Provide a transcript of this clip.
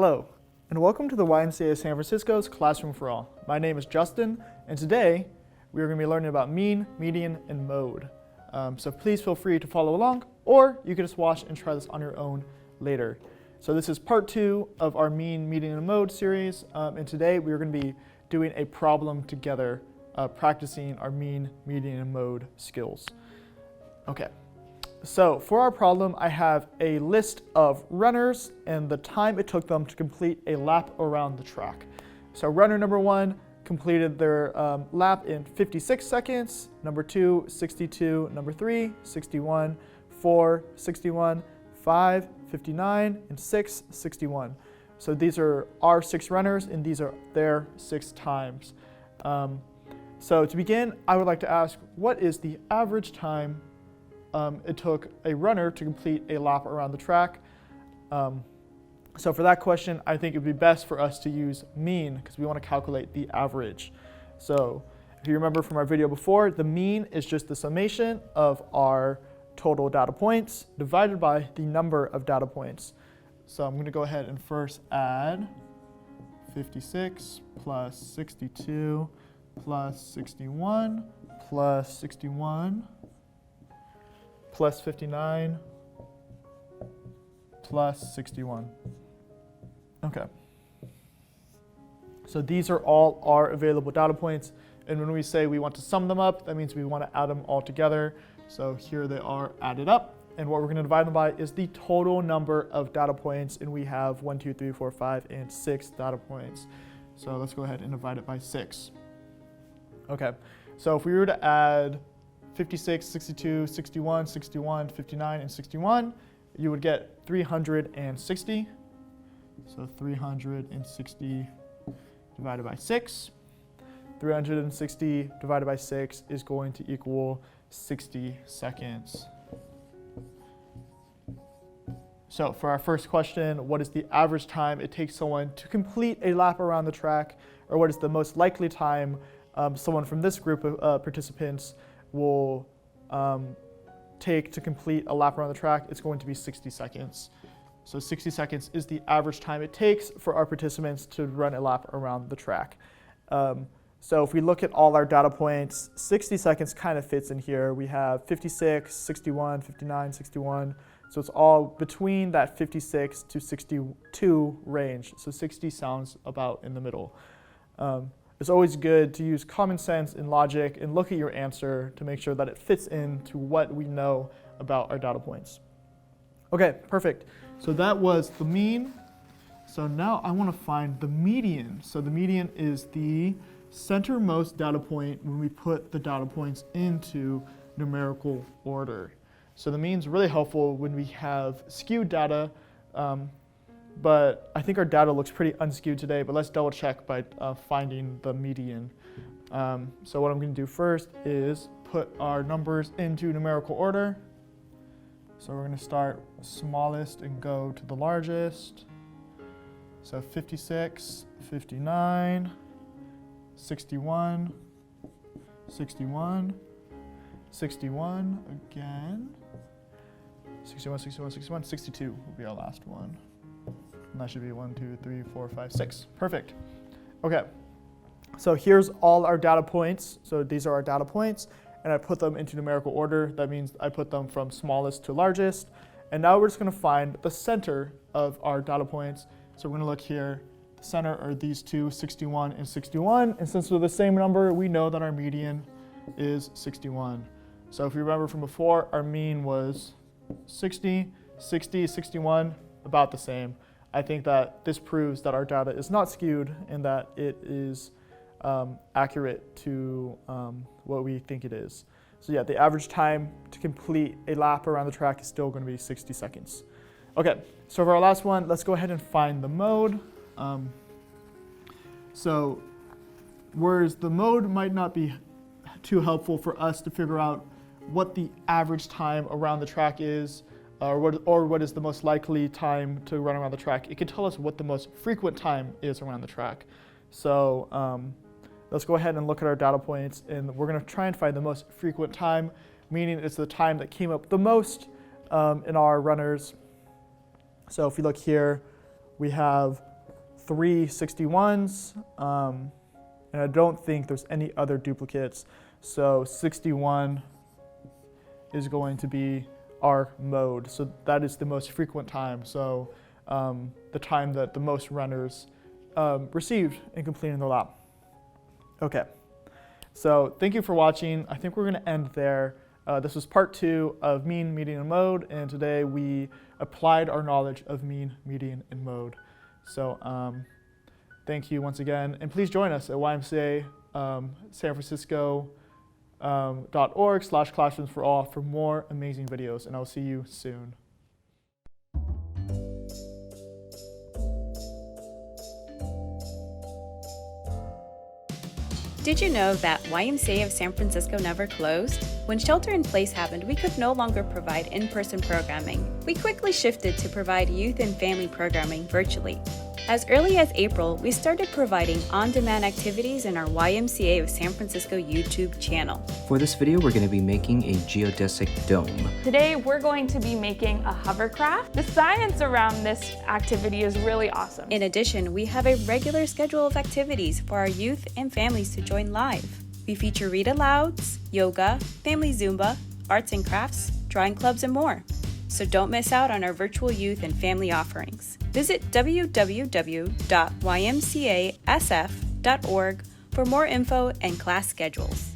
Hello, and welcome to the YMCA San Francisco's Classroom for All. My name is Justin, and today we are going to be learning about mean, median, and mode. So please feel free to follow along, or you can just watch and try this on your own later. So this is part 2 of our mean, median, and mode series, and today we are going to be doing a problem together, practicing our mean, median, and mode skills. Okay. So for our problem, I have a list of runners and the time it took them to complete a lap around the track. So runner number 1 completed their lap in 56 seconds, number 2, 62, number 3, 61, 4, 61, 5, 59, and 6, 61. So these are our 6 runners and these are their 6 times. So to begin, I would like to ask, what is the average time it took a runner to complete a lap around the track? So for that question, I think it would be best for us to use mean because we want to calculate the average. So if you remember from our video before, the mean is just the summation of our total data points divided by the number of data points. So I'm going to go ahead and first add 56 plus 62 plus 61 plus 61 plus 59 plus 61. Okay. So these are all our available data points. And when we say we want to sum them up, that means we want to add them all together. So here they are added up. And what we're going to divide them by is the total number of data points. And we have 1, 2, 3, 4, 5, and 6 data points. So let's go ahead and divide it by 6. Okay. So if we were to add 56, 62, 61, 61, 59, and 61, you would get 360. So 360 divided by 6. 360 divided by 6 is going to equal 60 seconds. So for our first question, what is the average time it takes someone to complete a lap around the track, or what is the most likely time someone from this group of participants will take to complete a lap around the track? It's going to be 60 seconds. So 60 seconds is the average time it takes for our participants to run a lap around the track. So if we look at all our data points, 60 seconds kind of fits in here. We have 56, 61, 59, 61. So it's all between that 56 to 62 range. So 60 sounds about in the middle. It's always good to use common sense and logic and look at your answer to make sure that it fits into what we know about our data points. Okay, perfect. So that was the mean. So now I want to find the median. So the median is the centermost data point when we put the data points into numerical order. So the mean is really helpful when we have skewed data. But I think our data looks pretty unskewed today, but let's double check by finding the median. So what I'm going to do first is put our numbers into numerical order. So we're going to start smallest and go to the largest. So 56, 59, 61, 61, 61 again, 61, 61, 61, 62 will be our last one. And that should be 1, 2, 3, 4, 5, 6. Perfect. Okay. So here's all our data points. So these are our data points, and I put them into numerical order. That means I put them from smallest to largest. And now we're just going to find the center of our data points. So we're going to look here. The center are these two, 61 and 61. And since they're the same number, we know that our median is 61. So if you remember from before, our mean was 60, 60, 61, about the same. I think that this proves that our data is not skewed and that it is accurate to what we think it is. So yeah, the average time to complete a lap around the track is still going to be 60 seconds. Okay, so for our last one, let's go ahead and find the mode. So whereas the mode might not be too helpful for us to figure out what the average time around the track is, or what is the most likely time to run around the track, it can tell us what the most frequent time is around the track. So let's go ahead and look at our data points, and we're going to try and find the most frequent time, meaning it's the time that came up the most in our runners. So if we look here, we have 3 61s, and I don't think there's any other duplicates. So 61 is going to be our mode. So that is the most frequent time. So the time that the most runners received in completing the lap. Okay, so thank you for watching. I think we're going to end there. This was part 2 of mean, median, and mode, and today we applied our knowledge of mean, median, and mode. So thank you once again, and please join us at YMCA San Francisco.org/classrooms4all for more amazing videos, and I'll see you soon. Did you know that YMCA of San Francisco never closed? When shelter-in-place happened, we could no longer provide in-person programming. We quickly shifted to provide youth and family programming virtually. As early as April, we started providing on-demand activities in our YMCA of San Francisco YouTube channel. For this video, we're going to be making a geodesic dome. Today, we're going to be making a hovercraft. The science around this activity is really awesome. In addition, we have a regular schedule of activities for our youth and families to join live. We feature read-alouds, yoga, family Zumba, arts and crafts, drawing clubs, and more. So don't miss out on our virtual youth and family offerings. Visit www.ymcasf.org for more info and class schedules.